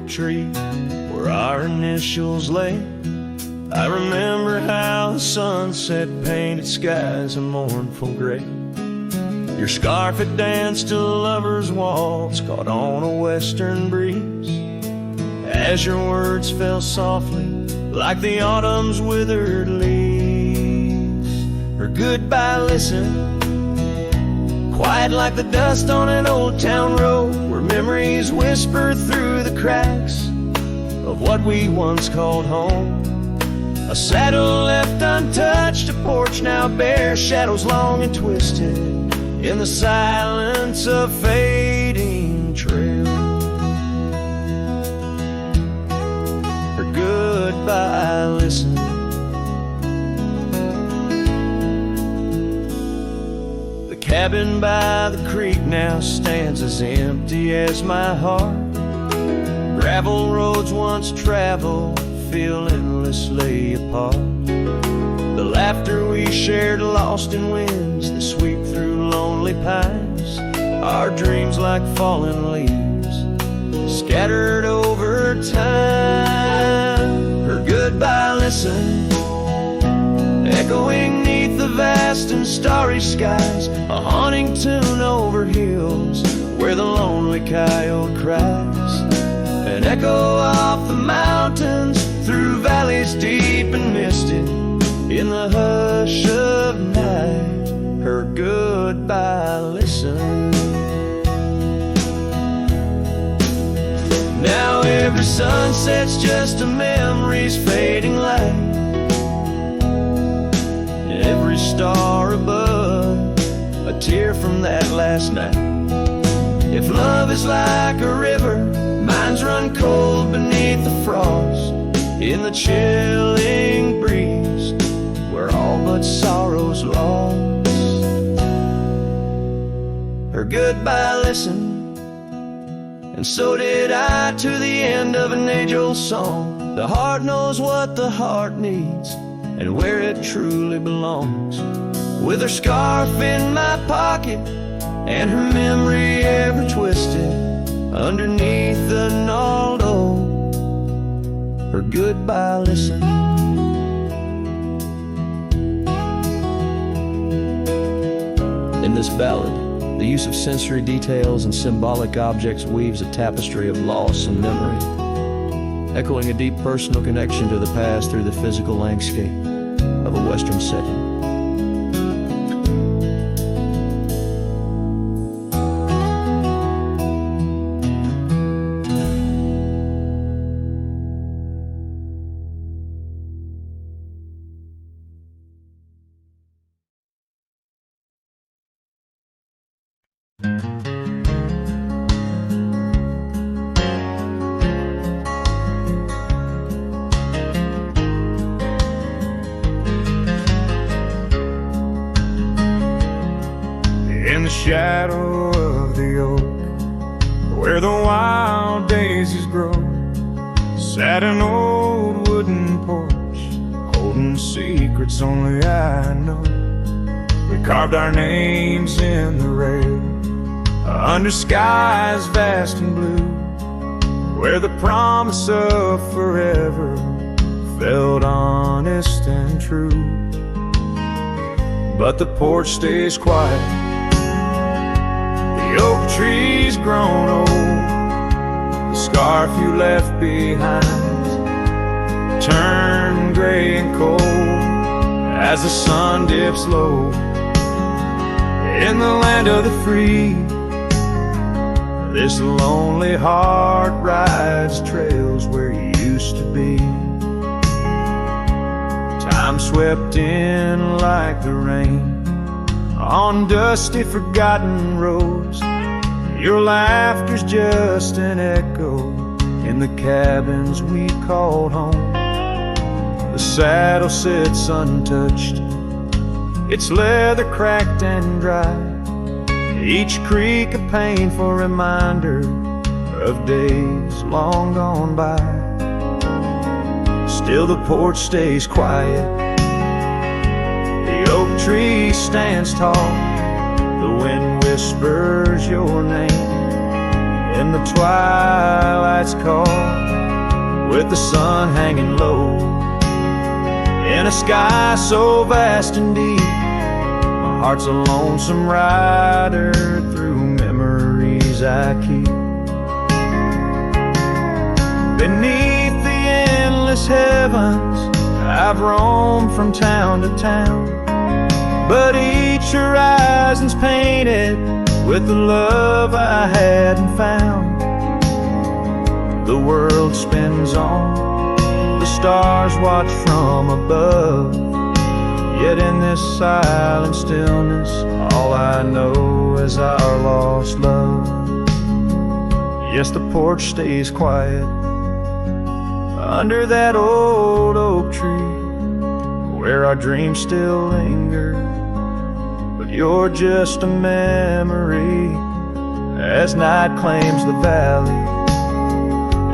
oak tree where our initials lay. I remember how the sunset painted skies a mournful gray. Your scarf had danced to a lover's waltz caught on a western breeze, as your words fell softly like the autumn's withered leaves. Her goodbye listened, quiet like the dust on an old town road, where memories whisper through the cracks of what we once called home. A saddle left untouched, a porch now bare, shadows long and twisted in the silence of fading trail. Her goodbye listen. The cabin by the creek now stands as empty as my heart. Gravel roads once traveled feel endlessly apart. The laughter we shared lost in winds that sweep through lonely pines. Our dreams like fallen leaves scattered over time. Her goodbye listen, echoing neath the vast and starry skies, a haunting tune over hills where the lonely coyote cries. An echo off the mountains through valleys deep and misted in the hush of night. Her goodbye listen. Now every sunset's just a memory's fading light. Every star above, a tear from that last night. If love is like a river, mine's run cold beneath the frost, in the chilling breeze, where all but sorrow's lost. Her goodbye listened, and so did I, to the end of an age-old song. The heart knows what the heart needs, and where it truly belongs. With her scarf in my pocket, and her memory ever twisted underneath the gnarled oak. Her goodbye listen. In this ballad, the use of sensory details and symbolic objects weaves a tapestry of loss and memory, echoing a deep personal connection to the past through the physical landscape of a Western setting. In the shadow of the oak, where the wild daisies grow, sat an old wooden porch, holding secrets only I know. We carved our names in the rail, under skies vast and blue, where the promise of forever felt honest and true. But the porch stays quiet, the oak tree's grown old, the scarf you left behind turned gray and cold as the sun dips low. In the land of the free, this lonely heart rides trails where you used to be. Time swept in like the rain on dusty forgotten roads. Your laughter's just an echo in the cabins we called home. The saddle sits untouched, its leather cracked and dry, each creak a painful reminder of days long gone by. Still the porch stays quiet, the oak tree stands tall, the wind whispers your name in the twilight's call, with the sun hanging low, in a sky so vast and deep. My heart's a lonesome rider through memories I keep. Beneath the endless heavens, I've roamed from town to town, but each horizon's painted with the love I hadn't found. The world spins on, the stars watch from above, yet in this silent stillness, all I know is our lost love. Yes, the porch stays quiet under that old oak tree, where our dreams still linger, but you're just a memory. As night claims the valley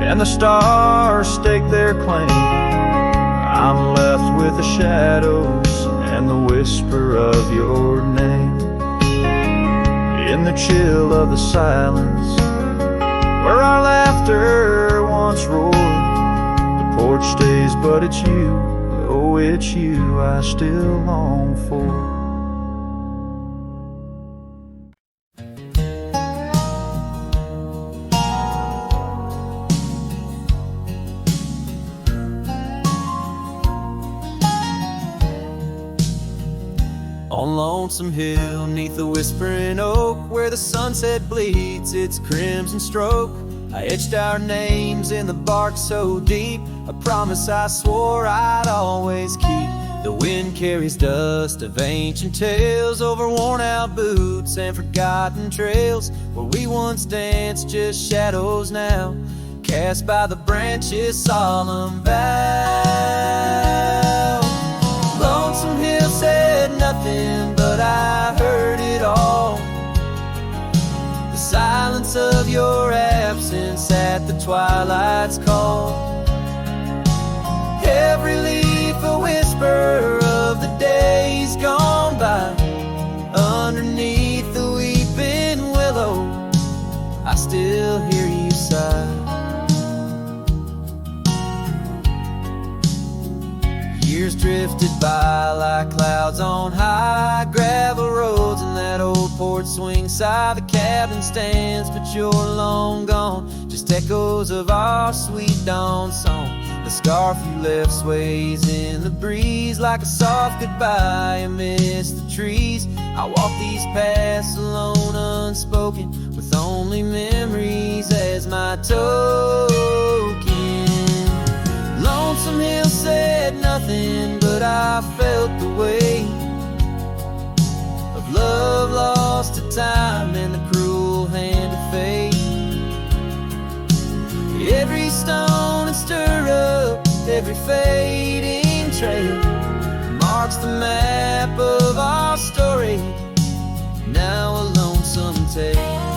and the stars stake their claim, I'm left with the shadows and the whisper of your name. In the chill of the silence, where our laughter once roared, the porch stays, but it's you, oh it's you I still long for. On Lonesome Hill, neath the whispering oak, where the sunset bleeds its crimson stroke, I etched our names in the bark so deep, a promise I swore I'd always keep. The wind carries dust of ancient tales over worn-out boots and forgotten trails, where we once danced just shadows now, cast by the branches' solemn vow. Lonesome Hill said nothing, but I heard it all. The silence of your absence at the twilight's call. Every leaf a whisper of the days gone by. Underneath the weeping willow, I still hear you sigh. Years drifted by like clouds on high, gravel roads and that old porch swing side. The cabin stands, but you're long gone, just echoes of our sweet dawn song. The scarf you left sways in the breeze like a soft goodbye amidst the trees. I walk these paths alone, unspoken, with only memories as my token. Lonesome Hill said nothing, but I felt the weight of love lost to time and the cruel hand of fate. Every stone and stirrup, every fading trail marks the map of our story, now a lonesome tale.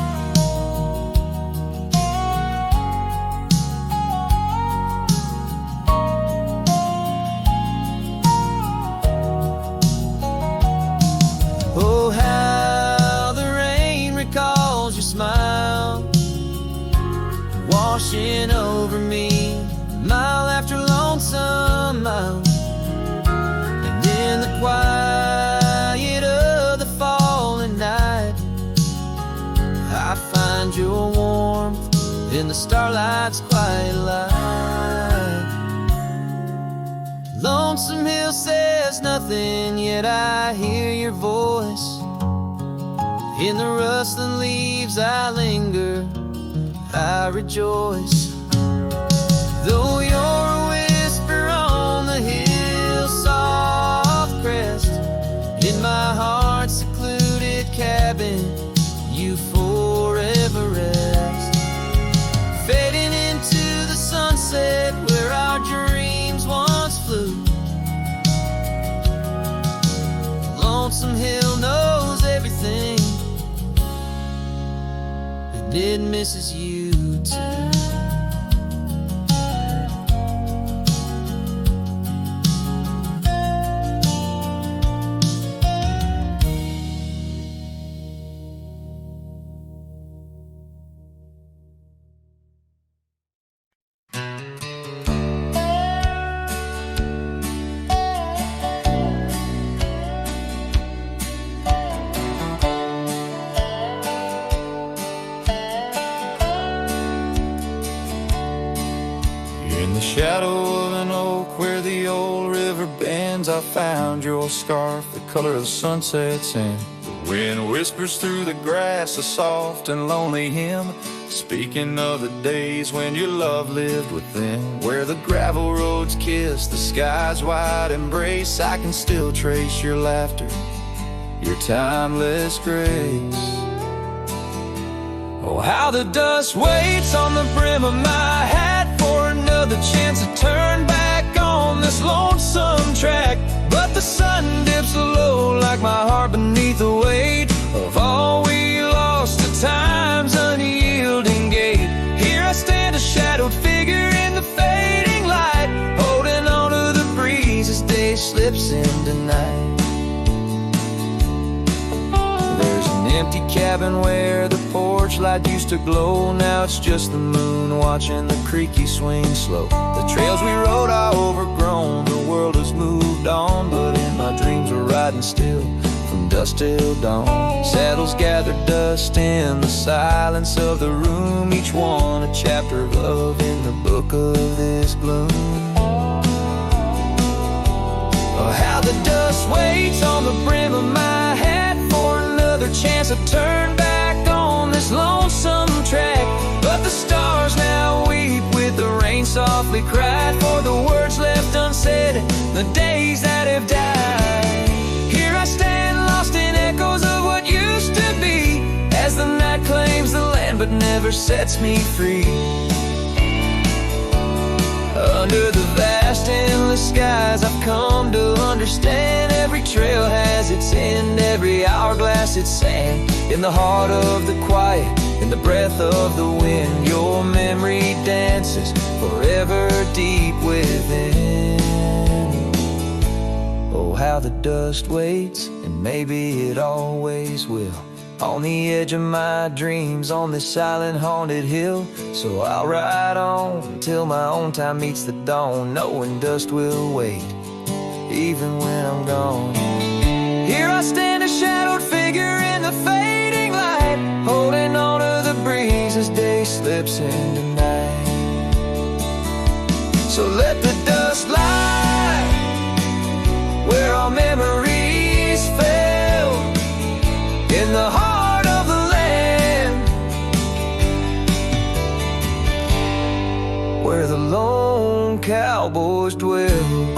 Oh, how the rain recalls your smile, washing over me, mile after lonesome mile. And in the quiet of the falling night, I find your warmth in the starlight's quiet light. Lonesome Hill says nothing, yet I hear your voice. In the rustling leaves I linger, I rejoice. Though you're a whisper on the hill's soft crest, in my heart's secluded cabin you forever rest. Fading into the sunset where our dreams once flew. Lonesome Hill knows everything, and it misses you too. In the shadow of an oak where the old river bends, I found your scarf, the color of the sunsets, and the wind whispers through the grass, a soft and lonely hymn, speaking of the days when your love lived within. Where the gravel roads kiss the sky's wide embrace, I can still trace your laughter, your timeless grace. Oh, how the dust waits on the brim of my hat for another chance to turn back on this lonesome track. But the sun dips low like my heart beneath the weight of all we lost to time's unyielding gate. Here I stand, a shadowed figure in the fading light, holding on to the breeze as day slips into night. There's an empty cabin where the porch light used to glow. Now it's just the moon watching the creaky swing slow. The trails we rode are overgrown, the world has moved on, but in my dreams we're riding still from dusk till dawn. Saddles gather dust in the silence of the room, each one a chapter of love in the book of this gloom. Oh, how the dust waits on the brim of my hat for another chance to turn back on this lonesome track. But the stars now weep with the rain softly cried for the words left unsaid, the days that have died. Here I stand lost in echoes of what used to be, as the night claims the land but never sets me free. Under the vast endless skies I've come to understand, every trail has its end, every hourglass its sand. In the heart of the quiet, in the breath of the wind, your memory dances forever deep within. Oh, how the dust waits, and maybe it always will, on the edge of my dreams, on this silent haunted hill. So I'll ride on until my own time meets the dawn, knowing dust will wait, even when I'm gone. Here I stand, a shadowed figure in the fading light, holding on to the breeze as day slips into night. So let the dust lie where our memories fell, in the heart of the land, where the lone cowboys dwell.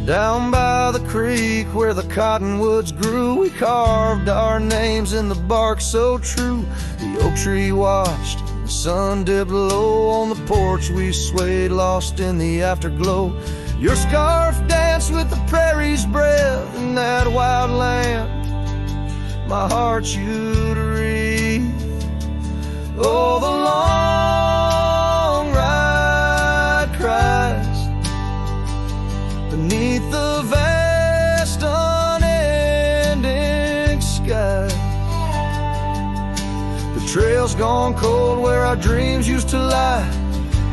Down by the creek where the cottonwoods grew, we carved our names in the bark so true. The oak tree watched, the sun dipped low on the porch. We swayed lost in the afterglow. Your scarf danced with the prairie's breath in that wild land. My heart you'd wreathe. Oh, the long ride cries beneath the vast unending sky. The trail's gone cold where our dreams used to lie.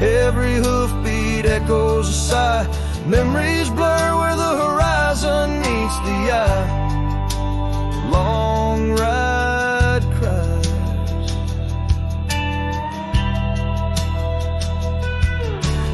Every hoofbeat echoes a sigh. Memories blur where the horizon meets the eye. The long ride cries.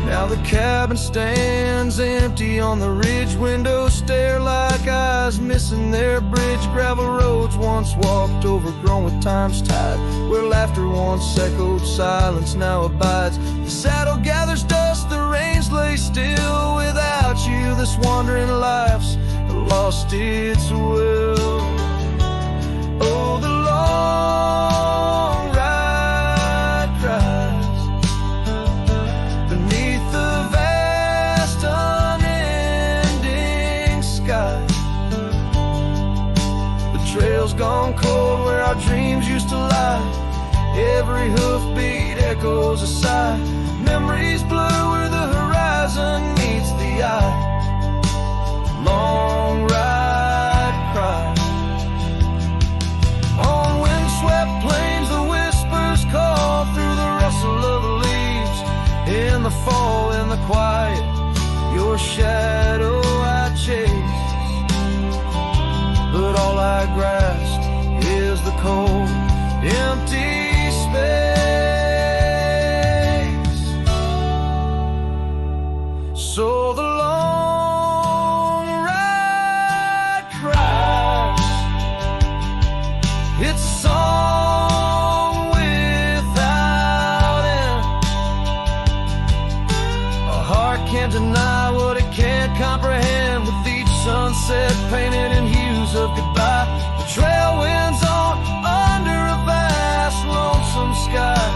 Now the cabin stands empty on the ridge. Windows stare like eyes missing their bridge. Gravel roads once walked, overgrown with time's tide, where laughter once echoed, silence now abides. The saddle gathers dust, the reins lay still. Without you this wandering life's lost its will. Oh, the long ride cries beneath the vast unending sky. The trail's gone cold where our dreams used to lie. Every hoofbeat echoes a sigh. Memories blur where the horizon shadow I chase, but all I grasp is the cold, empty space. So the long ride cries. It's a song without end. A heart can't deny what it can't comprehend. With each sunset painted in hues of goodbye, the trail winds on under a vast lonesome sky.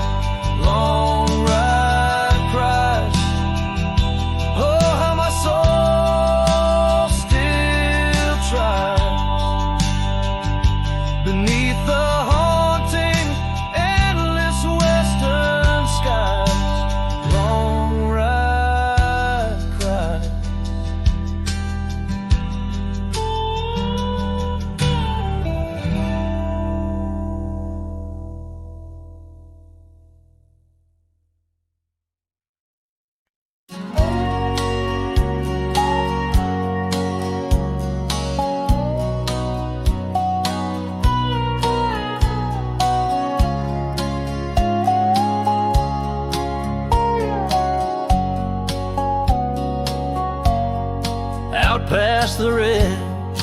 Long ride cries. Oh, how my soul still tries beneath the haunting endless western skies. Long ride cries. Out past the ridge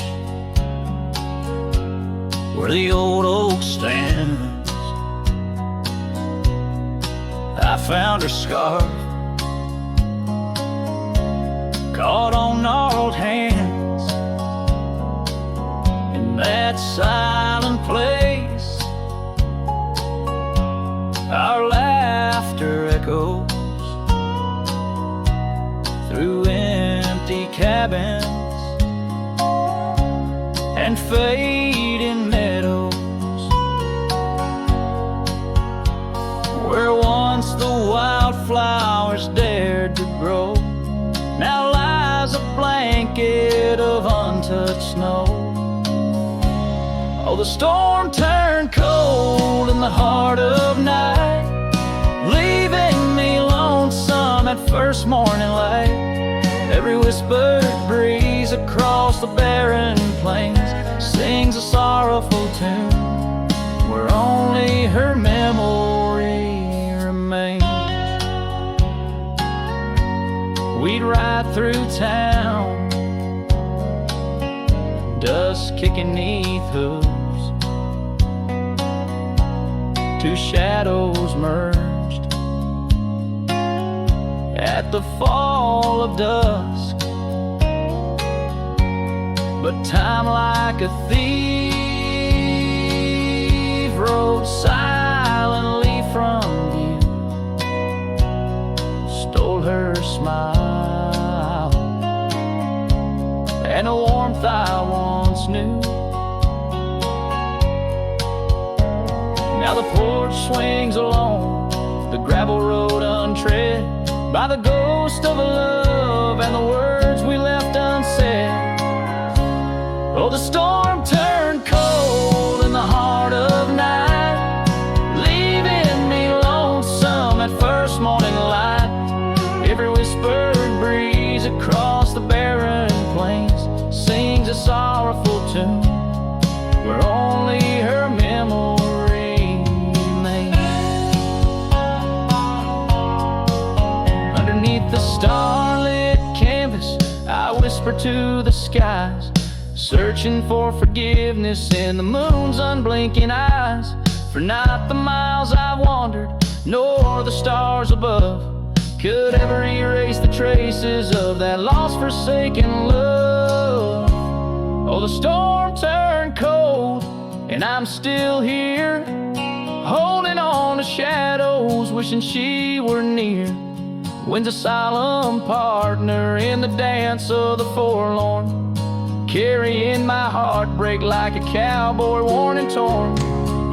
where the old oak stands, I found her scarf caught on gnarled hands. In that silent place, our laughter echoes through empty cabins and fading meadows, where once the wildflowers dared to grow, now lies a blanket of untouched snow. Oh, the storm turned cold in the heart of night, leaving me lonesome at first morning light. Every whispered breeze across the barren plains sings a sorrowful tune, where only her memory remains. We'd ride through town, dust kicking 'neath hooves, two shadows merged at the fall of dusk. But time, like a thief, rode silently from view, stole her smile and a warmth I once knew. Now the porch swings alone, the gravel road untread, by the ghost of a love and the words we left unsaid. Oh, the storm turned cold in the heart of night, leaving me lonesome at first morning light. Every whispered breeze across the barren plains sings a sorrowful tune, where only her memory remains. Underneath the starlit canvas, I whisper to the skies, searching for forgiveness in the moon's unblinking eyes. For not the miles I've wandered, nor the stars above, could ever erase the traces of that lost, forsaken love. Oh, the storm turned cold, and I'm still here, holding on to shadows, wishing she were near. Wind's a solemn partner in the dance of the forlorn, carrying my heartbreak like a cowboy worn and torn.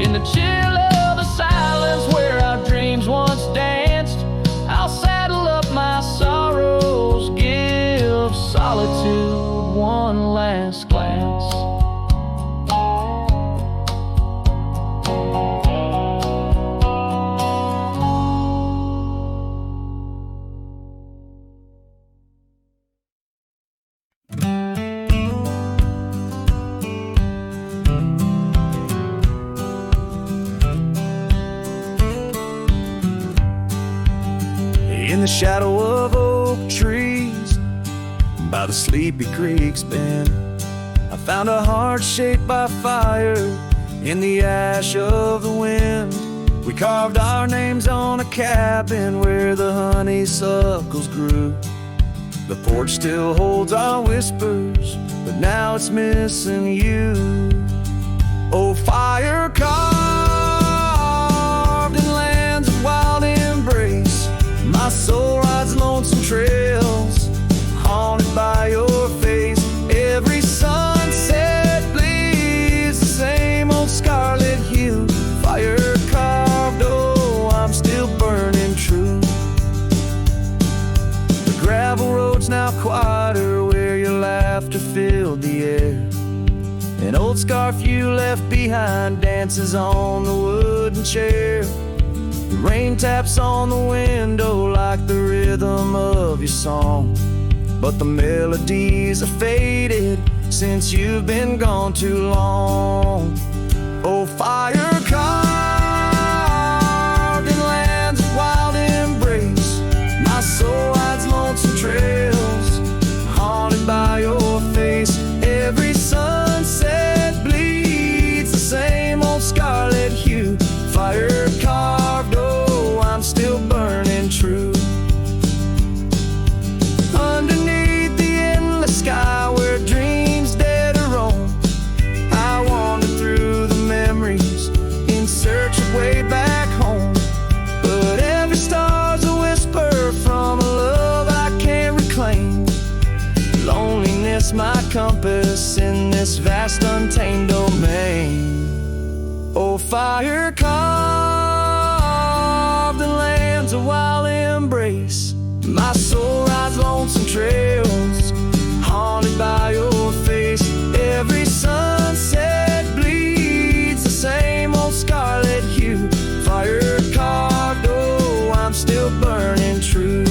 In the chill of the silence where our dreams once danced, I'll saddle up my sorrows, give solitude one last glance. shadow of oak trees by the sleepy creek's bend. I found a heart shaped by fire in the ash of the wind. We carved our names on a cabin where the honeysuckles grew. The porch still holds our whispers, but now it's missing you. Oh, fire carved in lands of wild embrace, my soul rides lonesome trails, haunted by your face. Every sunset bleeds the same old scarlet hue. Fire carved, oh, I'm still burning true. The gravel road's now quieter where your laughter filled the air. An old scarf you left behind dances on the wooden chair. The rain taps on the window like the rhythm of your song, but the melodies are faded since you've been gone too long. Oh, fire carved in lands of wild embrace, my soul rides lonesome trails, haunted by your face. Every sunset bleeds the same old scarlet hue. Fire carved, oh, I'm still burning true. Underneath the endless sky where dreams dare to roam, I wander through the memories in search of way back home. But every star's a whisper from a love I can't reclaim. Loneliness my compass in this vast untamed domain. Oh, fire carved in lands of wild embrace, my soul rides lonesome trails, haunted by your face. Every sunset bleeds the same old scarlet hue. Fire carved, oh, I'm still burning true.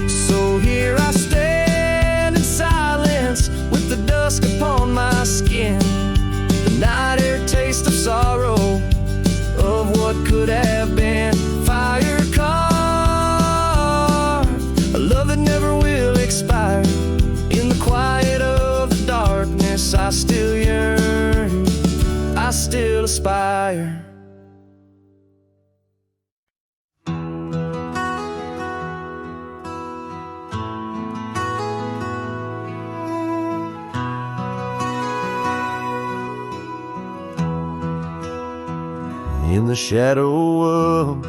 So here I stand in silence with the dusk upon my skin, the night air taste of sorrow of what could have been. Fire carved, a love that never will expire. In the quiet of the darkness, I still yearn, I still aspire. In the shadow of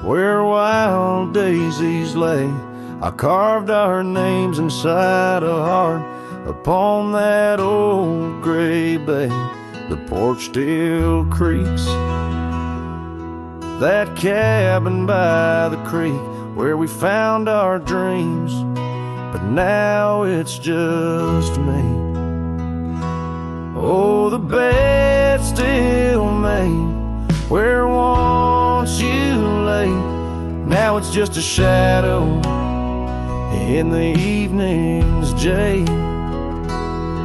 where wild daisies lay, I carved our names inside a heart upon that old gray bay. The porch still creaks, that cabin by the creek where we found our dreams, but now it's just me. Oh, the bed's still made where once you lay, now it's just a shadow in the evening's jade.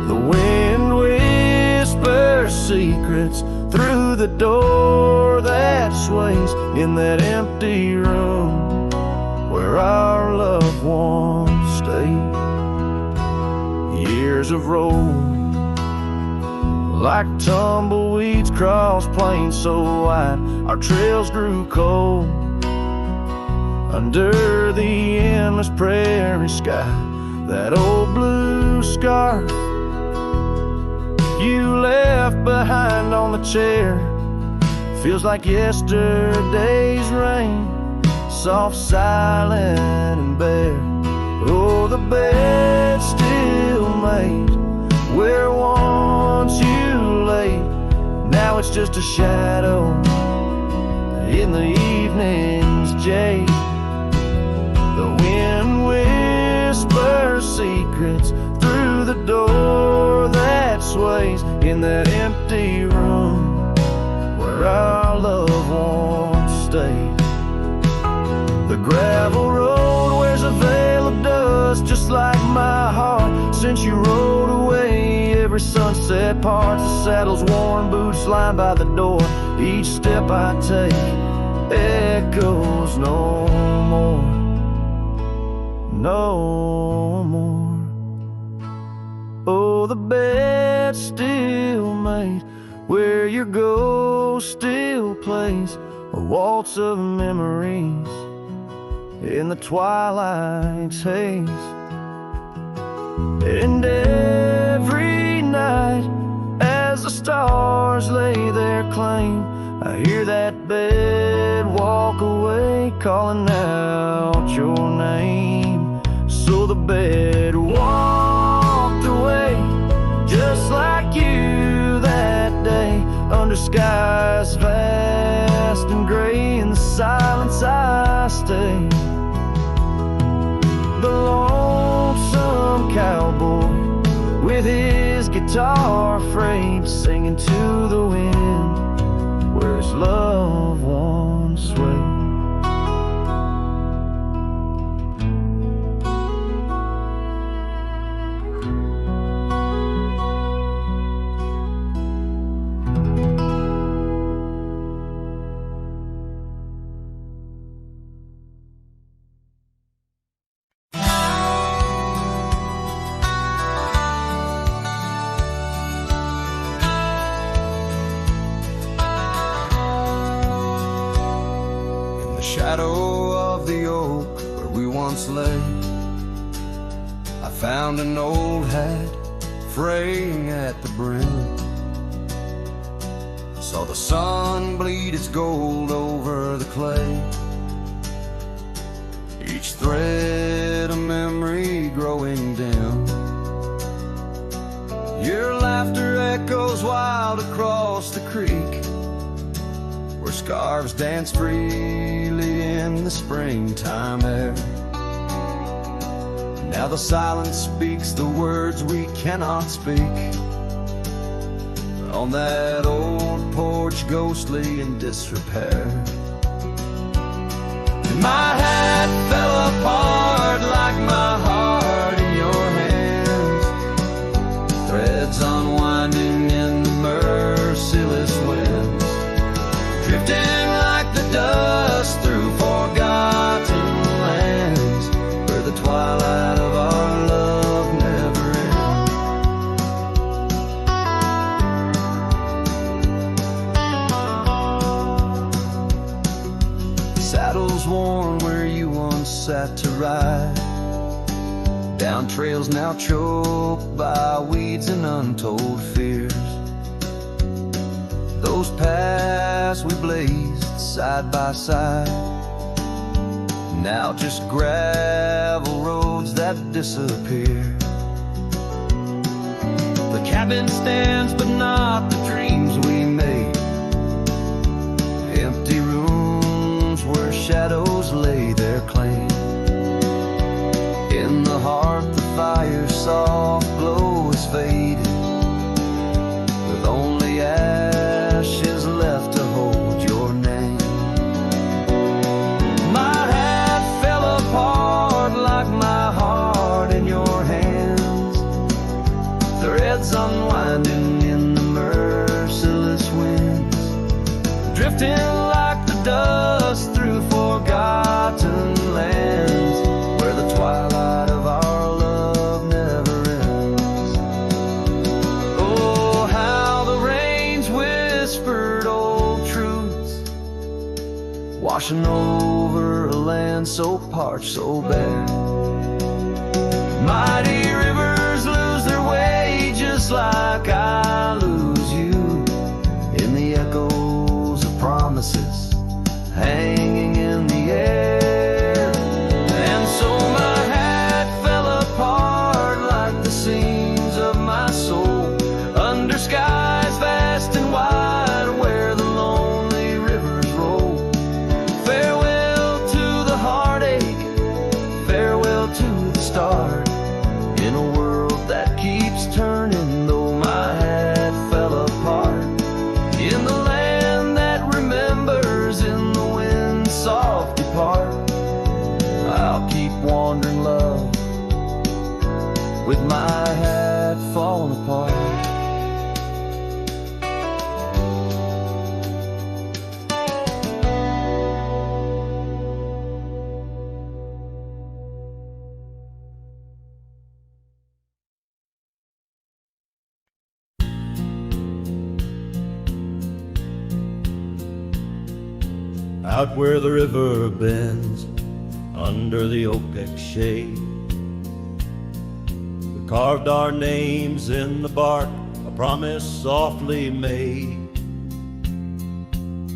The wind whispers secrets through the door that sways in that empty room where our loved ones stayed. Years have rolled like tumbleweeds cross plains so wide, our trails grew cold under the endless prairie sky. That old blue scarf you left behind on the chair feels like yesterday's rain, soft, silent, and bare. Oh, the bed's still made where once you lay, now it's just a shadow in the evening's jade. The wind whispers secrets through the door that sways in that empty room where our loved ones stayed. The gravel road wears a veil of dust just like my heart since you rode away. Every sunset parts, the saddle's worn, boots lined by the door. Each step I take echoes no more, no more. Oh, the bed's still made where your ghost still plays a waltz of memories in the twilight's haze. And every night as the stars lay their claim, I hear that bed walk away, calling out your name. So the bed walked away, just like you that day, under skies vast and gray. In the silence I stay, the lonesome cowboy with his guitar frayed, singing to the wind where his loved ones sway. Shadow of the oak where we once lay, I found an old hat fraying at the brim. Saw the sun bleed its gold over the clay, each thread a memory growing dim. Your laughter echoes wild across the creek, where scarves dance freely in the springtime air. Now the silence speaks the words we cannot speak, on that old porch ghostly in disrepair. And my hat fell apart like my heart in your hands, threads unwinding in the merciless winds, drifting like the dust through forgotten lands, where the twilight of our love never ends. Saddles worn where you once sat to ride, down trails now choked by weeds and untold fears. Those paths we blazed side by side, now just gravel roads that disappear. The cabin stands but not the dreams we made, empty rooms where shadows lay their claim. In the heart the fire's soft glow is faded, with only ashes left to hold your name. My hat fell apart like my heart in your hands, threads unwinding in the merciless winds, drifting like the dust through forgotten lands, where the twilight of our love never ends. Oh, how the rains whispered old truths, washing over a land so parched, so bare. Mighty rivers lose their way just like I lose you, in the echoes of promises hanging in the air. And so my hat fell apart like the seams of my soul, under skies vast and wide where the lonely rivers roll. Farewell to the heartache, farewell to the start, in a world that keeps turning, though my hat fell apart. In the land that remembers, in the wind's soft depart, I'll keep wandering, love, with my hat falling apart. out where the river bends under the oak shade. We carved our names in the bark, a promise softly made.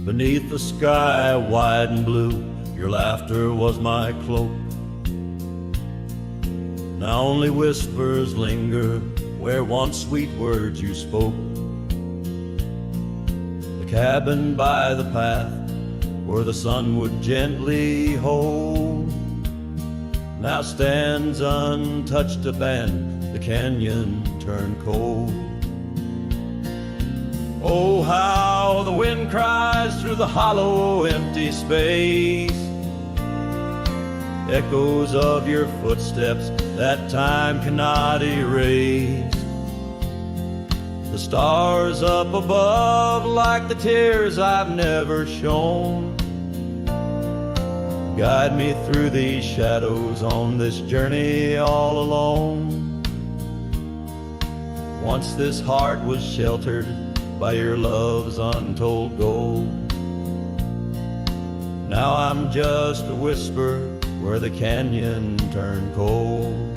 Beneath the sky wide and blue, your laughter was my cloak. Now only whispers linger where once sweet words you spoke. The cabin by the path where the sun would gently hold now stands untouched, abandoned, the canyon turned cold. Oh, how the wind cries through the hollow, empty space, echoes of your footsteps that time cannot erase. The stars up above like the tears I've never shown guide me through these shadows on this journey all alone. Once this heart was sheltered by your love's untold gold. Now I'm just a whisper where the canyon turned cold.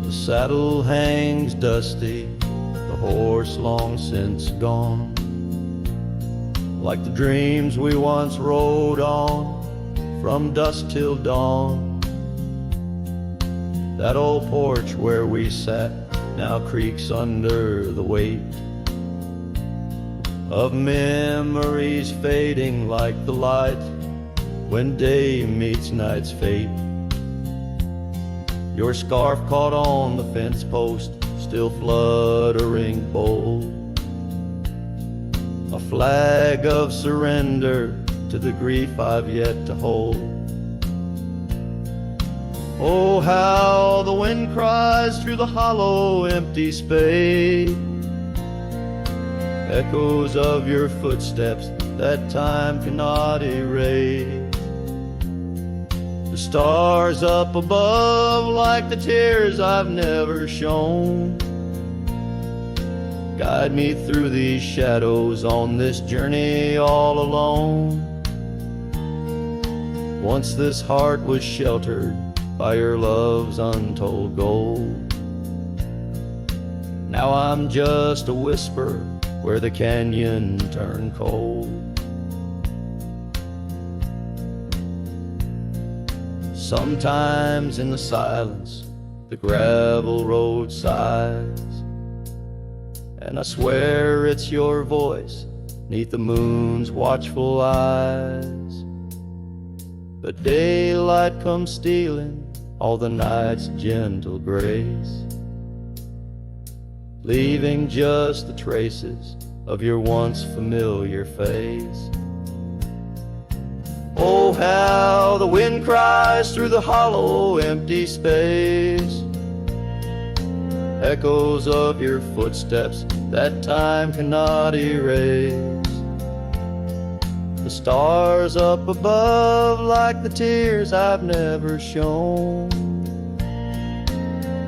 The saddle hangs dusty, the horse long since gone, like the dreams we once rode on from dusk till dawn. That old porch where we sat now creaks under the weight of memories fading like the light when day meets night's fate. Your scarf caught on the fence post, still fluttering bold, a flag of surrender to the grief I've yet to hold. Oh, how the wind cries through the hollow, empty space, echoes of your footsteps that time cannot erase. The stars up above like the tears I've never shown guide me through these shadows on this journey all alone. Once this heart was sheltered by your love's untold gold. Now I'm just a whisper where the canyon turned cold. Sometimes in the silence the gravel road sighs, and I swear it's your voice neath the moon's watchful eyes. But daylight comes stealing all the night's gentle grace, leaving just the traces of your once familiar face. Oh, how the wind cries through the hollow, empty space, echoes of your footsteps that time cannot erase. The stars up above like the tears I've never shown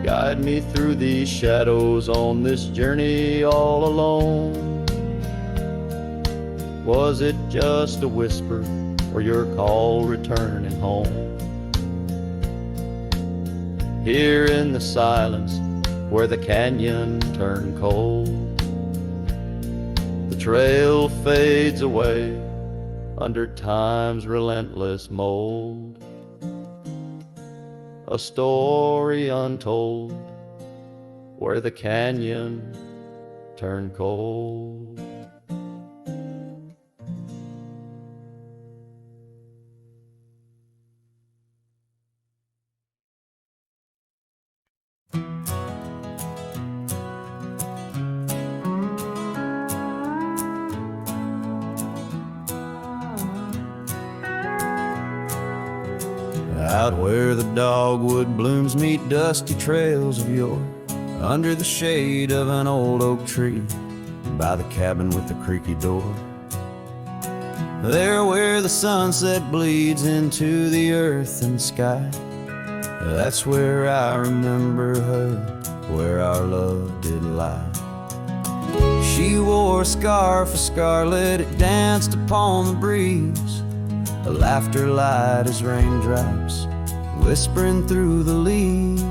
guide me through these shadows on this journey all alone. Was it just a whisper or your call returning home? Here in the silence where the canyon turned cold, the trail fades away under time's relentless mold, a story untold where the canyon turned cold. Out where the dogwood blooms meet dusty trails of yore, under the shade of an old oak tree, by the cabin with the creaky door. There where the sunset bleeds into the earth and sky, that's where I remember her, where our love did lie. She wore a scarf of scarlet, it danced upon the breeze. Her laughter light as raindrops whispering through the leaves.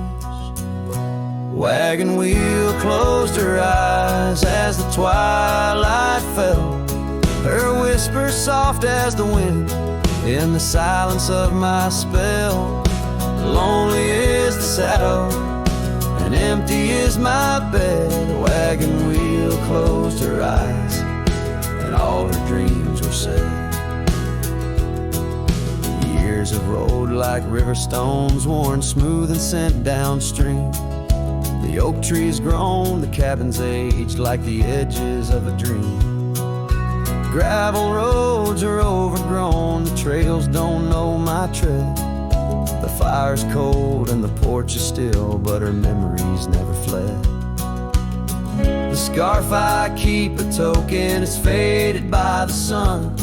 Wagon wheel closed her eyes as the twilight fell. Her whisper soft as the wind in the silence of my spell. Lonely is the saddle and empty is my bed. The wagon wheel closed her eyes and all her dreams were said. Years of road like river stones, worn smooth and sent downstream. The oak trees grown, the cabins aged like the edges of a dream. Gravel roads are overgrown, the trails don't know my tread. The fire's cold and the porch is still, but her memories never fled. The scarf I keep a token is faded by the sun,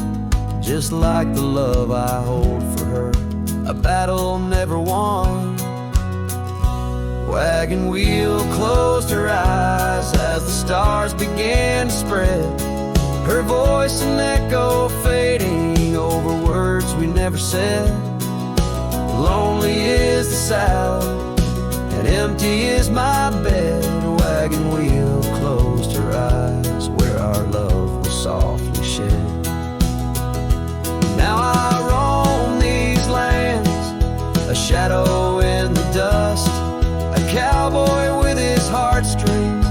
just like the love I hold for her, a battle never won. Wagon wheel closed her eyes as the stars began to spread. Her voice an echo fading over words we never said. Lonely is the saddle and empty is my bed. Wagon wheel closed her eyes where our love was softly shed. Now I roam these lands, a shadow in the dust, a cowboy with his heartstrings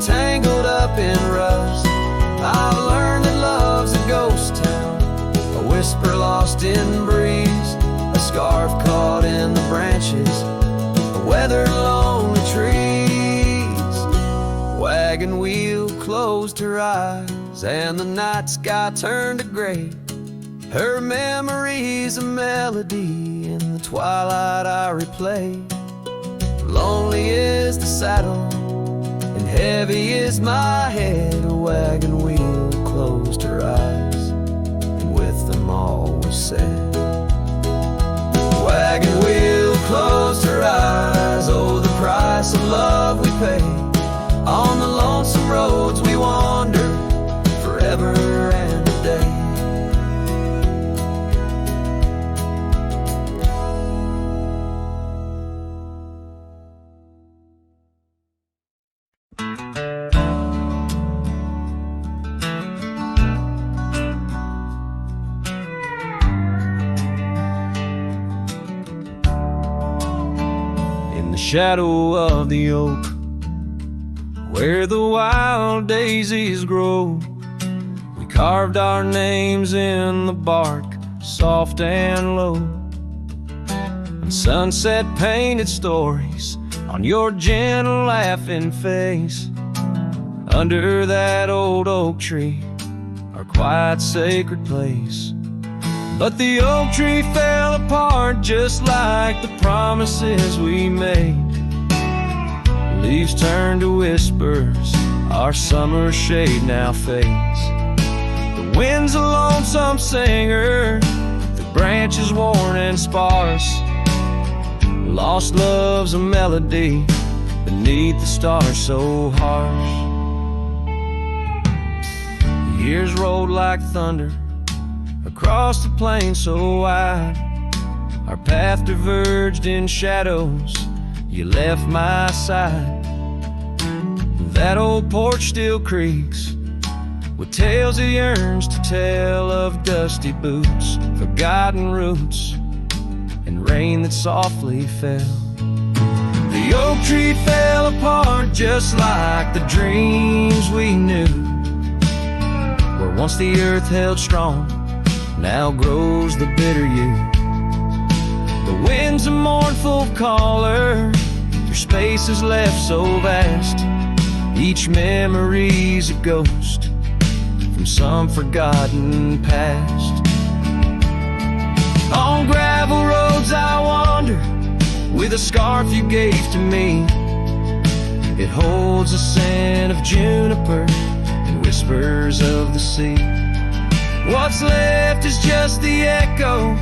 tangled up in rust. I've learned that love's a ghost town, a whisper lost in breeze, a scarf caught in the branches, a weathered lonely trees. Wagon wheel closed her eyes and the night sky turned to gray. Her memory's a melody in the twilight I replay. Lonely is the saddle and heavy is my head. A wagon wheel closed her eyes and with them all was said. Wagon wheel closed her eyes, oh the price of love we pay. On the lonesome roads we wander forever and a day. Shadow of the oak, where the wild daisies grow, we carved our names in the bark, soft and low. And sunset painted stories on your gentle laughing face. Under that old oak tree, our quiet sacred place. But the oak tree fell apart just like the promises we made. Leaves turned to whispers, our summer shade now fades. The wind's a lonesome singer, the branches worn and sparse. Lost love's a melody beneath the stars so harsh. The years rolled like thunder across the plain so wide. Our path diverged in shadows, you left my side. That old porch still creaks with tales he yearns to tell of dusty boots, forgotten roots, and rain that softly fell. The oak tree fell apart just like the dreams we knew. Where once the earth held strong, now grows the bitter yew. The wind's a mournful caller through spaces left so vast. Each memory's a ghost from some forgotten past. On gravel roads I wander with a scarf you gave to me. It holds a scent of juniper and whispers of the sea. What's left is just the echo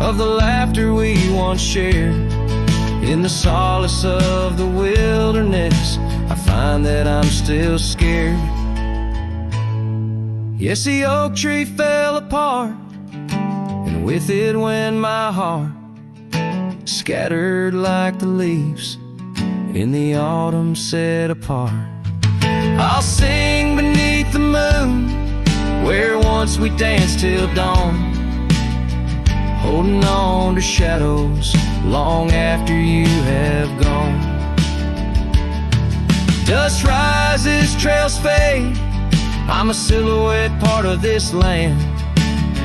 of the laughter we once shared. In the solace of the wilderness, I find that I'm still scared. Yes, the oak tree fell apart, and with it went my heart, scattered like the leaves in the autumn set apart. I'll sing beneath the moon, where once we danced till dawn, holding on to shadows long after you have gone. Dust rises, trails fade, I'm a silhouette, part of this land,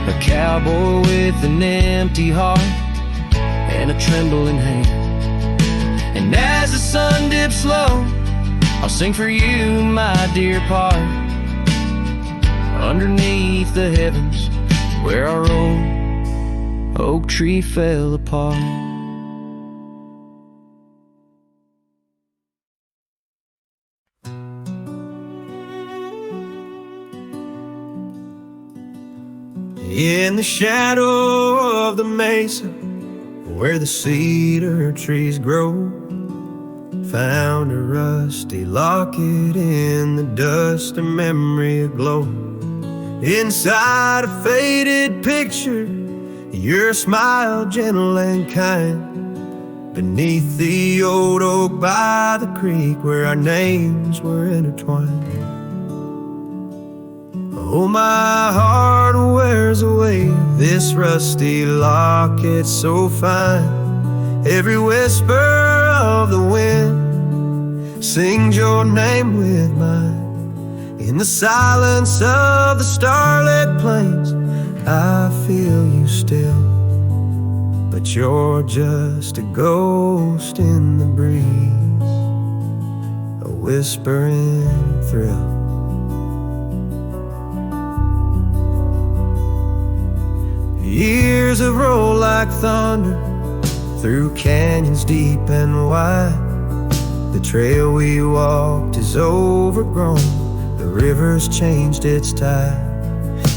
a cowboy with an empty heart and a trembling hand. And as the sun dips low, I'll sing for you, my dear part, underneath the heavens where our old oak tree fell apart. In the shadow of the mesa, where the cedar trees grow, found a rusty locket in the dust, a memory aglow. Inside a faded picture, your smile gentle and kind, beneath the old oak by the creek where our names were intertwined. Oh, my heart wears away this rusty locket so fine. Every whisper of the wind sings your name with mine. In the silence of the starlit plains, I feel you still, but you're just a ghost in the breeze, a whispering thrill. Years have rolled like thunder through canyons deep and wide. The trail we walked is overgrown, the river's changed its tide.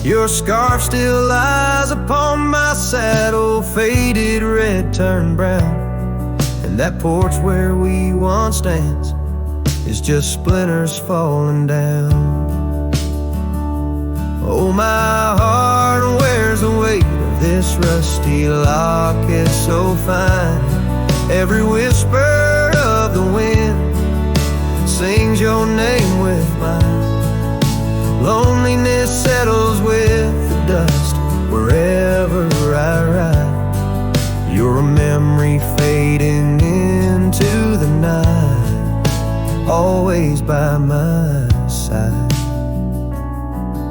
Your scarf still lies upon my saddle, faded red turned brown. And that porch where we once danced is just splinters falling down. Oh, my heart wears the weight of this rusty locket so fine. Every whisper of the wind sings your name with mine. Loneliness settles with the dust wherever I ride. You're a memory fading into the night, always by my side.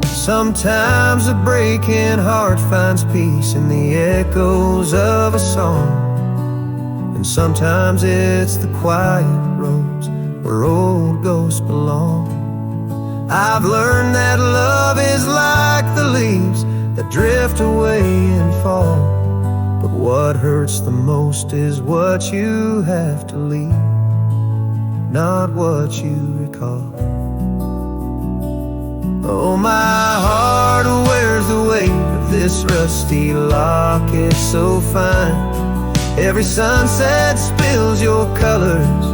Sometimes a breaking heart finds peace in the echoes of a song, and sometimes it's the quiet roads where old ghosts belong. I've learned that love is like the leaves that drift away and fall, but what hurts the most is what you have to leave, not what you recall. Oh, my heart wears the weight of this rusty locket so fine. Every sunset spills your colors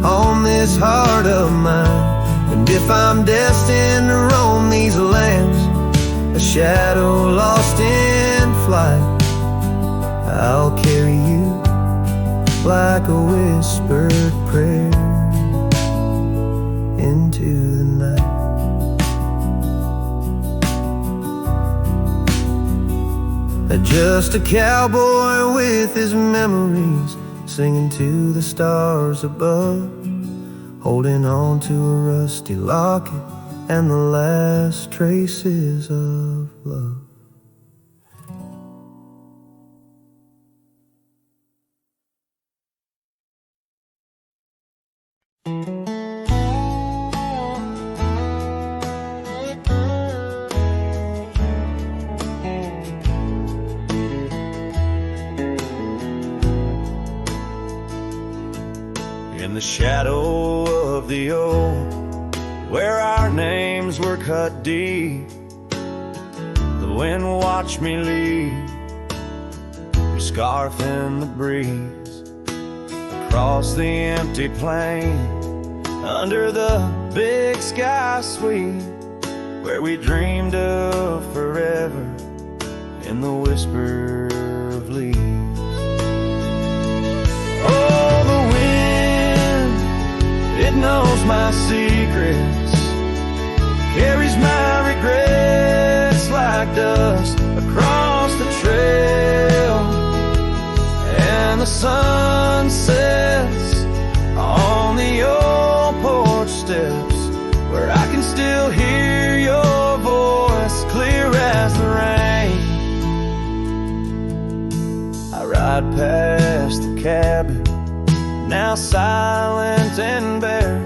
on this heart of mine. And if I'm destined to roam these lands, a shadow lost in flight, I'll carry you like a whispered prayer into the night. Just a cowboy with his memories, singing to the stars above, holding on to a rusty locket and the last traces of love. In the shadow of the oak, where our names were cut deep, the wind watched me leave, your scarf in the breeze, across the empty plain, under the big sky sweep, where we dreamed of forever in the whisper of leaves. Oh, the wind, it knows my secrets, carries my regrets like dust across the trail, and the sun sets on the old porch steps where I can still hear your voice clear as the rain. I ride past the cabin, now silent and bare,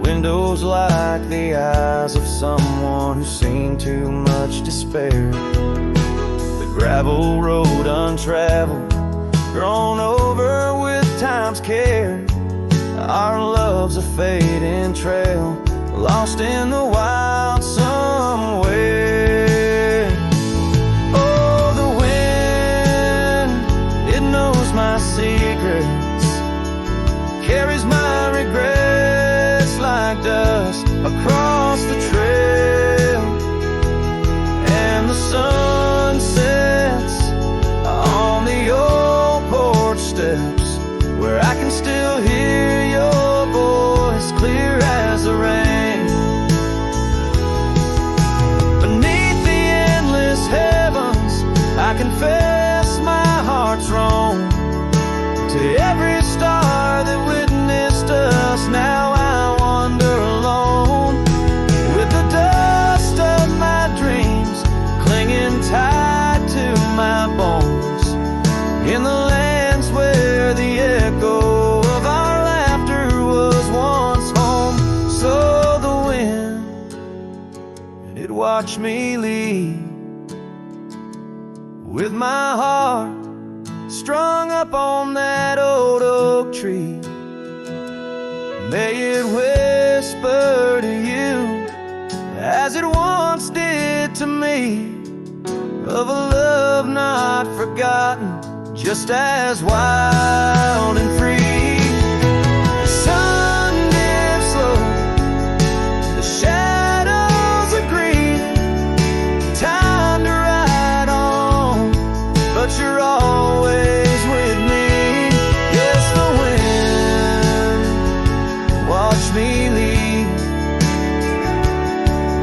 windows like the eyes of someone who's seen too much despair. The gravel road untraveled, grown over with time's care. Our love's a fading trail, lost in the wild somewhere. Oh, the wind, it knows my secrets, carries my regrets like dust across the trail, and the sun sets on the old porch steps where I can still hear your voice clear as the rain. Beneath the endless heavens, I confess my heart's wrong to every star that witnessed us. Now I wander alone with the dust of my dreams clinging tight to my bones in the lands where the echo of our laughter was once home. So the wind, it watched me leave with my heart strung up on that old oak tree. May it whisper to you, as it once did to me, of a love not forgotten, just as wild and free. The sun dips slow, the shadows agree, time to ride on, but you're always with me. Yes, the wind watch me leave,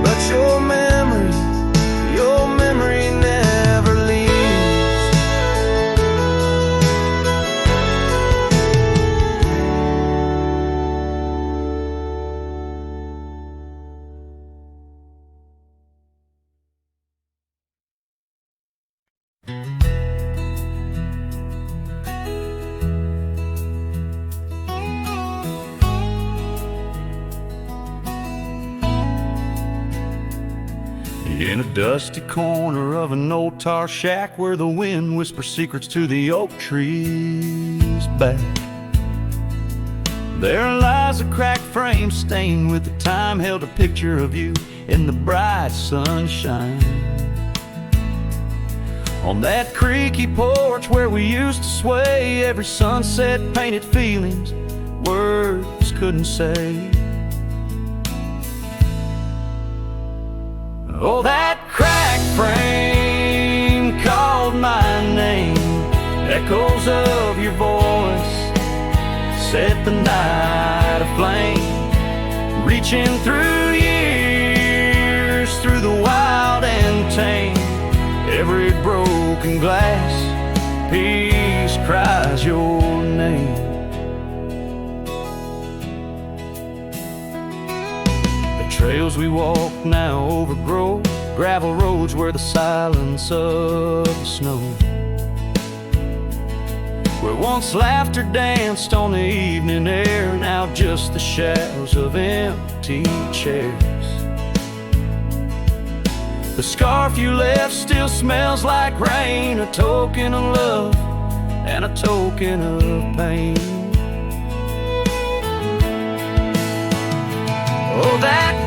but your memory never leaves. In a dusty corner of an old tar shack where the wind whispers secrets to the oak trees back, there lies a cracked frame stained with the time, held a picture of you in the bright sunshine. On that creaky porch where we used to sway, every sunset painted feelings words couldn't say. Oh, that cracked frame called my name, echoes of your voice set the night aflame, reaching through years, through the wild and tame. Every broken glass piece cries your name. Trails we walk now overgrow, gravel roads where the silence of the snow, where once laughter danced on the evening air, now just the shadows of empty chairs. The scarf you left still smells like rain, a token of love and a token of pain. Oh, that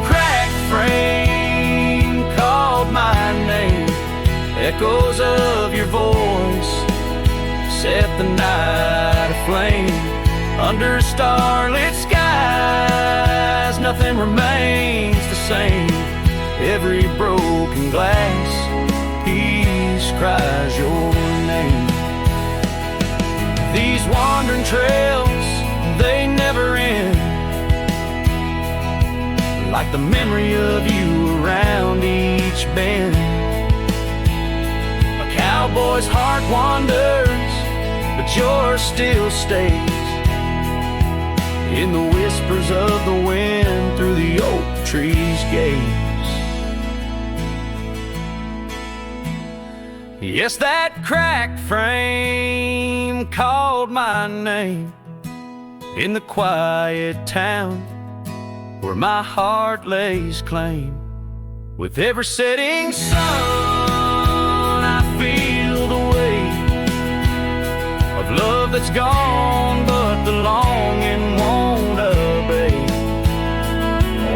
frame called my name, echoes of your voice set the night aflame. Under starlit skies, nothing remains the same. every broken glass piece cries your name. These wandering trails, they never end, like the memory of you around each bend. A cowboy's heart wanders, but yours still stays in the whispers of the wind through the oak tree's gaze. Yes, that cracked frame called my name in the quiet town where my heart lays claim. With every setting sun, I feel the weight of love that's gone, but the longing won't abate.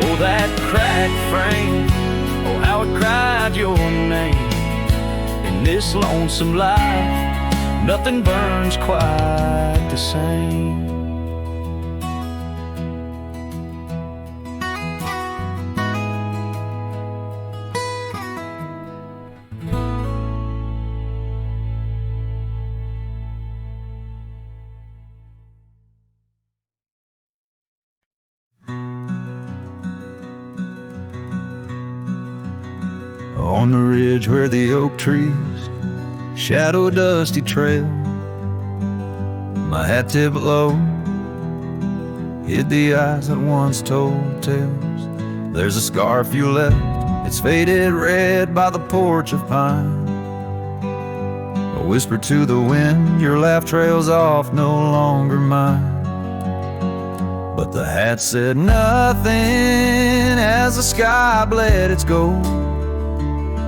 Oh, that cracked frame, oh, how it cried your name. In this lonesome life, nothing burns quite the same. On the ridge where the oak trees shadow a dusty trail, my hat tipped low hid the eyes that once told tales. There's a scarf you left, it's faded red by the porch of pine. I whisper to the wind, your laugh trails off, no longer mine. But the hat said nothing as the sky bled its gold.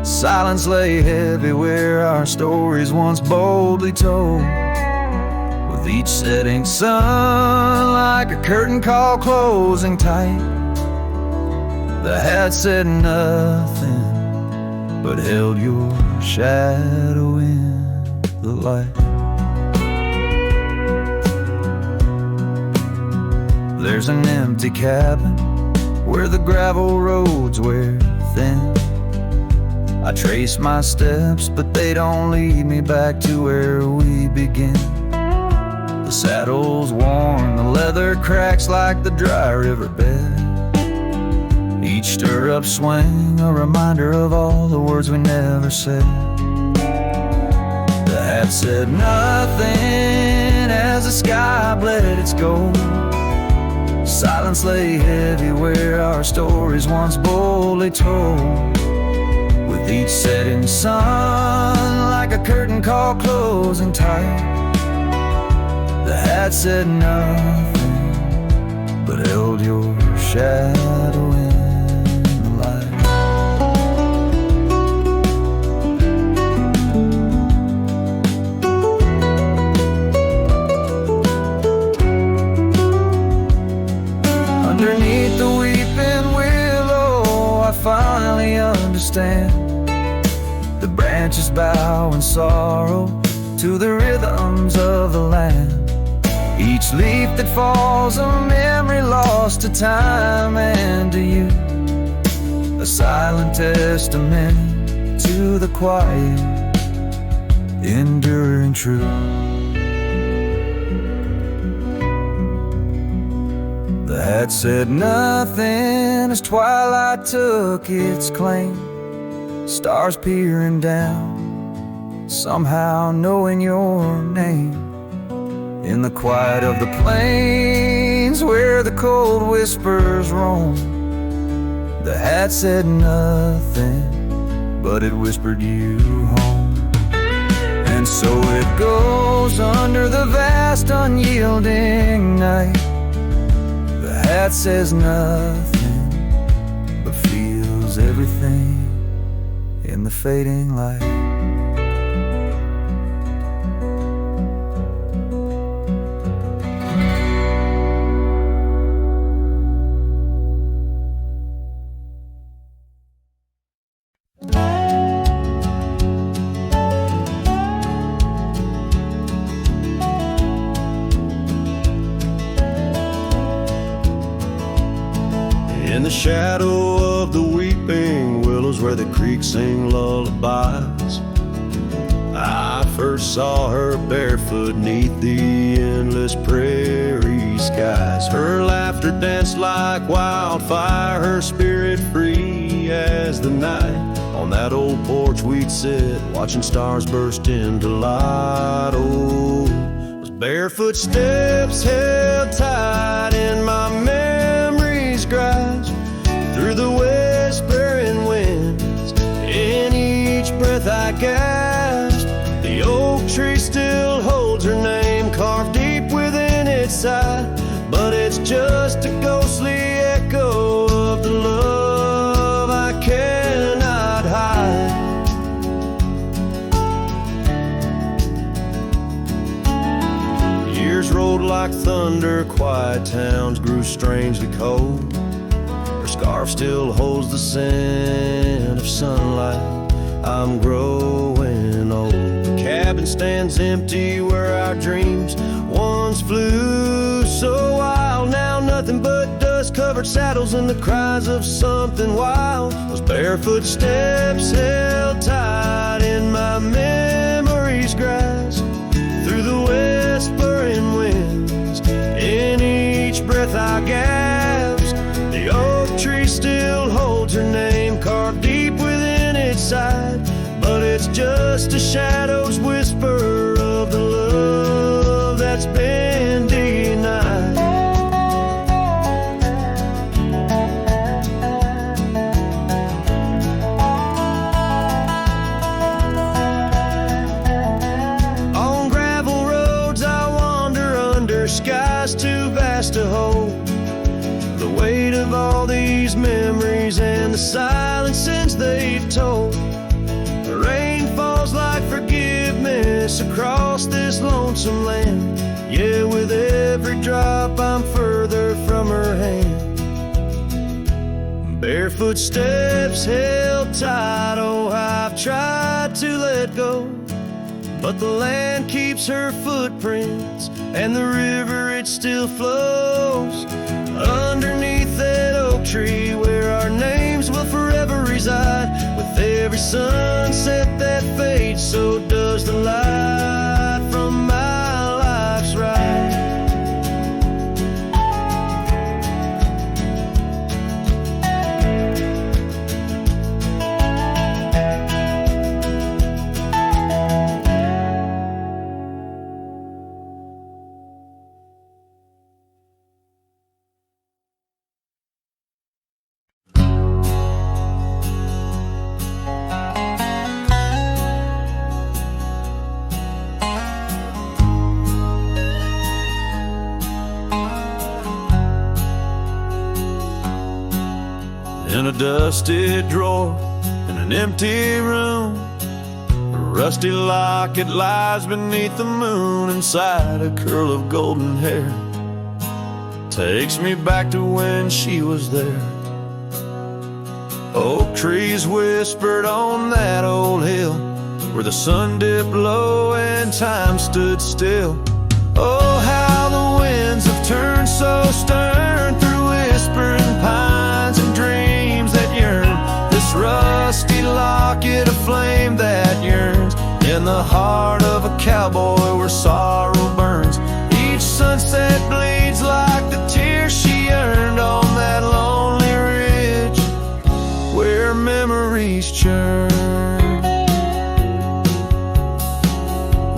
Silence lay heavy where our stories once boldly told. With each setting sun like a curtain call closing tight, the hat said nothing but held your shadow in the light. There's an empty cabin where the gravel roads wear thin. I trace my steps, but they don't lead me back to where we begin. The saddle's worn, the leather cracks like the dry riverbed. Each stirrup swing, a reminder of all the words we never said. The hat said nothing as the sky bled its gold. Silence lay heavy where our stories once boldly told. With each setting sun like a curtain call closing tight, the hat said nothing but held your shadow in the light. Underneath the weeping willow, I finally understand. The branches bow in sorrow to the rhythms of the land. Each leaf that falls, a memory lost to time and to you, a silent testament to the quiet, enduring truth. The hat said nothing as twilight took its claim. Stars peering down, somehow knowing your name. In the quiet of the plains where the cold whispers roam, the hat said nothing, but it whispered you home. And so it goes under the vast unyielding night. The hat says nothing, but feels everything in the fading light. In the shadow of the weeping where the creeks sing lullabies. I first saw her barefoot 'neath the endless prairie skies. Her laughter danced like wildfire, her spirit free as the night. On that old porch we'd sit, watching stars burst into light. Oh, those barefoot steps held tight in my memory's grasp, through the whispering winds, in each breath I gasped. The oak tree still holds her name carved deep within its side, but it's just a ghostly echo of the love I cannot hide. Years rolled like thunder, quiet towns grew strangely cold. Her scarf still holds the scent of sunlight. I'm growing old. The cabin stands empty where our dreams once flew so wild. Now nothing but dust-covered saddles and the cries of something wild. Those barefoot steps held tight in my memory's grasp, through the whispering winds, in each breath I gasp. The oak tree still holds her name carved deep within its side, but it's just a shadow's whisper of the love that's been denied. On gravel roads I wander under skies too vast to hold, the weight of all these memories and the silence since they've told. The rain falls like forgiveness across this lonesome land. Yeah, with every drop I'm further from her hand. Barefoot steps held tight, oh, I've tried to let go, but the land keeps her footprints, and the river, it still flows underneath that oak tree where our names will forever reside. With every sunset that fades, so does the light from my life's ride. In a dusty drawer in an empty room, a rusty locket lies beneath the moon. Inside a curl of golden hair takes me back to when she was there. Oak trees whispered on that old hill where the sun dipped low and time stood still. Oh, how the winds have turned so stern through whispering pines and dreams that yearn. This rusty locket of flame that yearns in the heart of a cowboy where sorrow burns. Each sunset bleeds like the tears she earned on that lonely ridge where memories churn.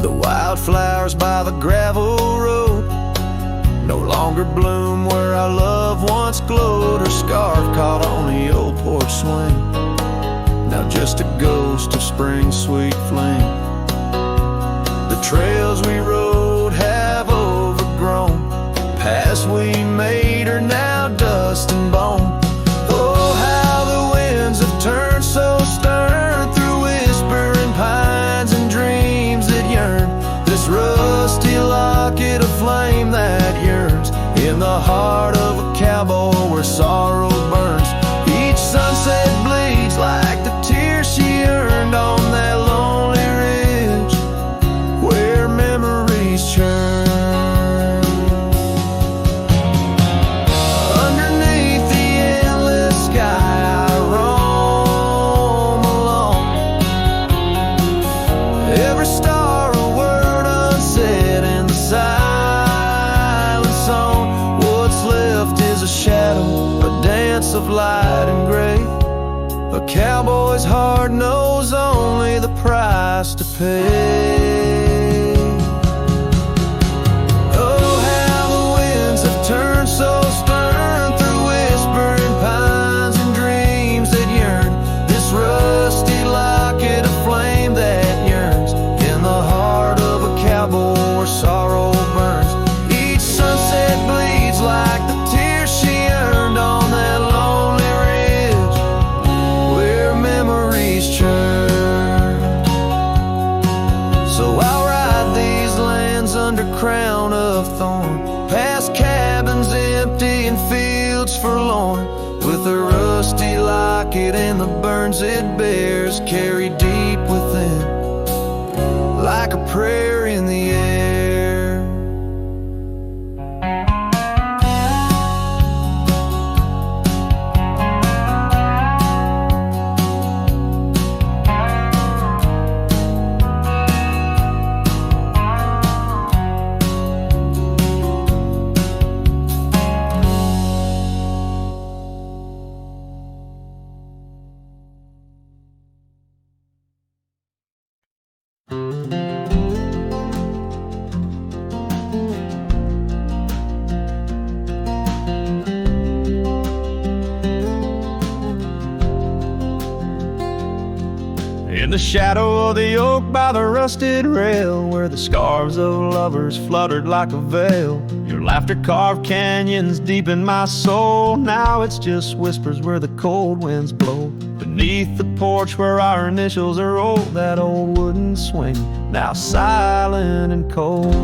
The wildflowers by the gravel road no longer bloom where our love once glowed. Her scarf caught on the old porch swing, now just a ghost of spring's sweet flame. The trails we rode have overgrown, paths we made are now dust and bone. Oh, how the winds have turned so stern through whispering pines and dreams that yearn. This rusty locket of flame that yearns in the heart of a cowboy where sorrow burns. Each sunset bleeds like the tears she earned on that lonely ridge where memories churn. Underneath the endless sky I roam, house of light and gray. A cowboy's heart knows only the price to pay. Oh, how the winds have turned so stern through whispering pines and dreams that yearn. This rusty locket of flame that yearns in the heart of a cowboy where sorrow burns. Each sunset bleeds like the tears she earned on that lonely ridge where memories churn. So I'll ride these lands under crown of thorn, past cabins empty and fields forlorn, with a rusty locket and the burns it bears carried deep within, like a prayer in the air. In the shadow of the oak by the rusted rail, where the scarves of lovers fluttered like a veil, your laughter carved canyons deep in my soul. Now it's just whispers where the cold winds blow. Beneath the porch where our initials are old, that old wooden swing, now silent and cold.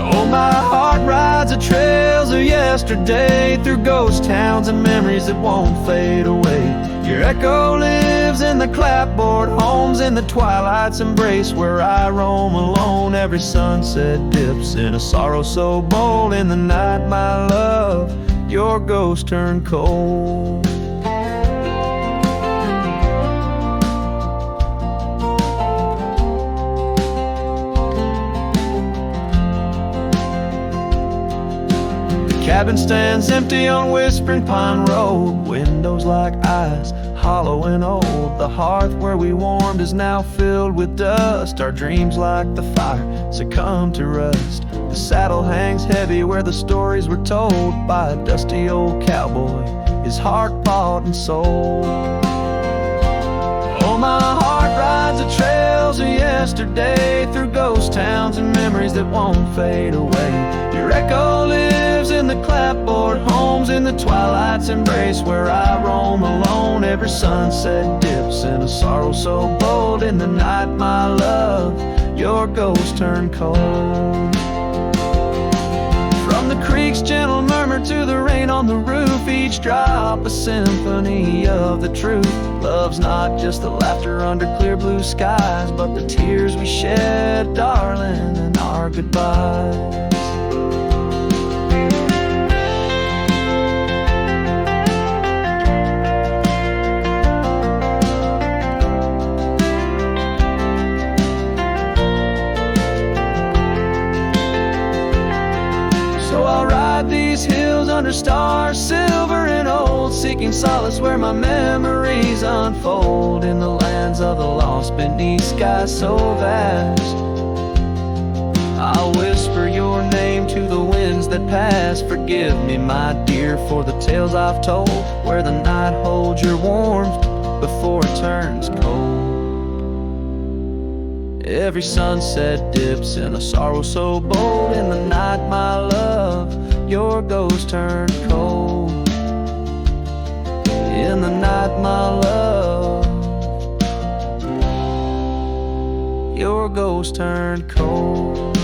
Oh, my heart rides the trails of yesterday, through ghost towns and memories that won't fade away. Your echo lives in the clapboard homes, in the twilight's embrace where I roam alone. Every sunset dips in a sorrow so bold. In the night, my love, your ghost turned cold. Cabin stands empty on Whispering Pine Road, windows like eyes, hollow and old. The hearth where we warmed is now filled with dust. Our dreams like the fire succumb to rust. The saddle hangs heavy where the stories were told by a dusty old cowboy, his heart bought and sold. Oh, my heart rides the trails of yesterday, through ghost towns and memories that won't fade away. Your echo lives in the clapboard homes, in the twilight's embrace where I roam alone. Every sunset dips in a sorrow so bold. In the night, my love, your ghost turned cold. From the creek's gentle murmur to the rain on the roof, each drop a symphony of the truth. Love's not just the laughter under clear blue skies, but the tears we shed, darling, and our goodbyes. These hills under stars, silver and old, seeking solace where my memories unfold. In the lands of the lost, beneath skies so vast, I'll whisper your name to the winds that pass. Forgive me, my dear, for the tales I've told, where the night holds your warmth before it turns cold. Every sunset dips in a sorrow so bold. In the night, my love, your ghost turned cold. In the night, my love, your ghost turned cold.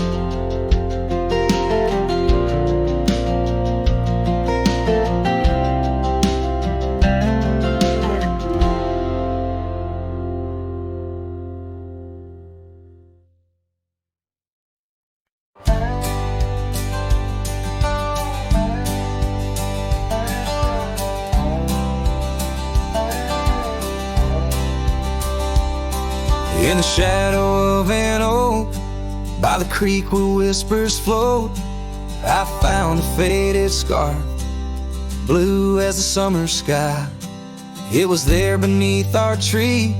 In the shadow of an oak, by the creek where whispers float, I found a faded scarf blue as the summer sky. It was there beneath our tree,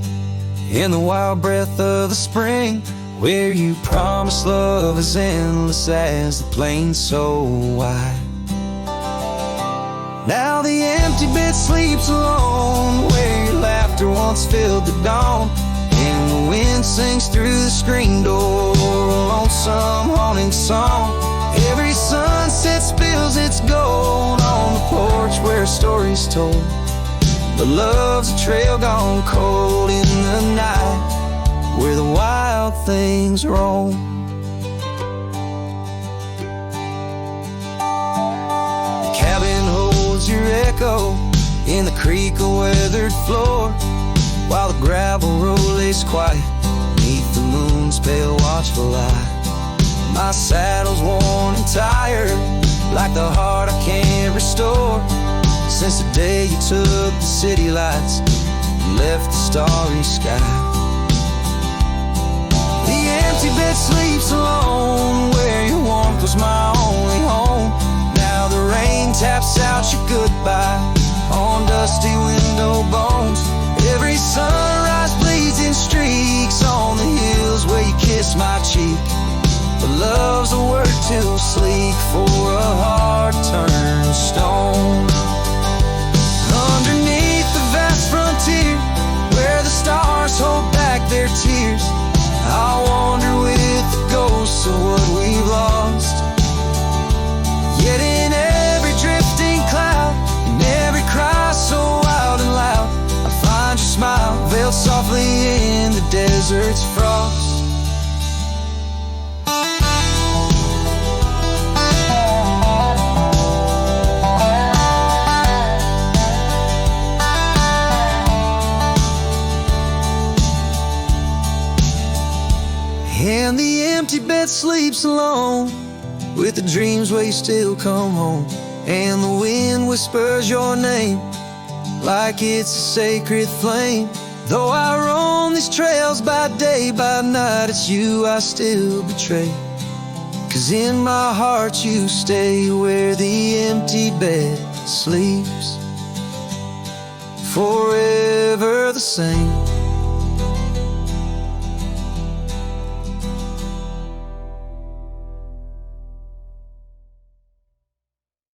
in the wild breath of the spring, where you promised love as endless as the plains so wide. Now the empty bed sleeps alone, where your laughter once filled the dawn, and the wind sings through the screen door a lonesome haunting song. Every sunset spills its gold on the porch where a story's told, but love's a trail gone cold in the night, where the wild things roam. The cabin holds your echo in the creek of weathered floor, while the gravel road lays quiet beneath the moon's pale watchful light. My saddle's worn and tired, like the heart I can't restore, since the day you took the city lights and left the starry sky. The empty bed sleeps alone, where your warmth was my only home. Now the rain taps out your goodbye on dusty window bones. Every sunrise bleeds in streaks on the hills where you kiss my cheek, but love's a word too sleek for a heart turned stone. Underneath the vast frontier, where the stars hold back their tears, I'll wander with the ghosts of what we've lost. Yet in every drifting cloud, in every cry so wild and loud, I find your smile veiled softly in the desert's frost. And the empty bed sleeps alone, with the dreams where you still come home, and the wind whispers your name like it's a sacred flame. Though I roam these trails by day, by night, it's you I still betray, 'cause in my heart you stay where the empty bed sleeps, forever the same.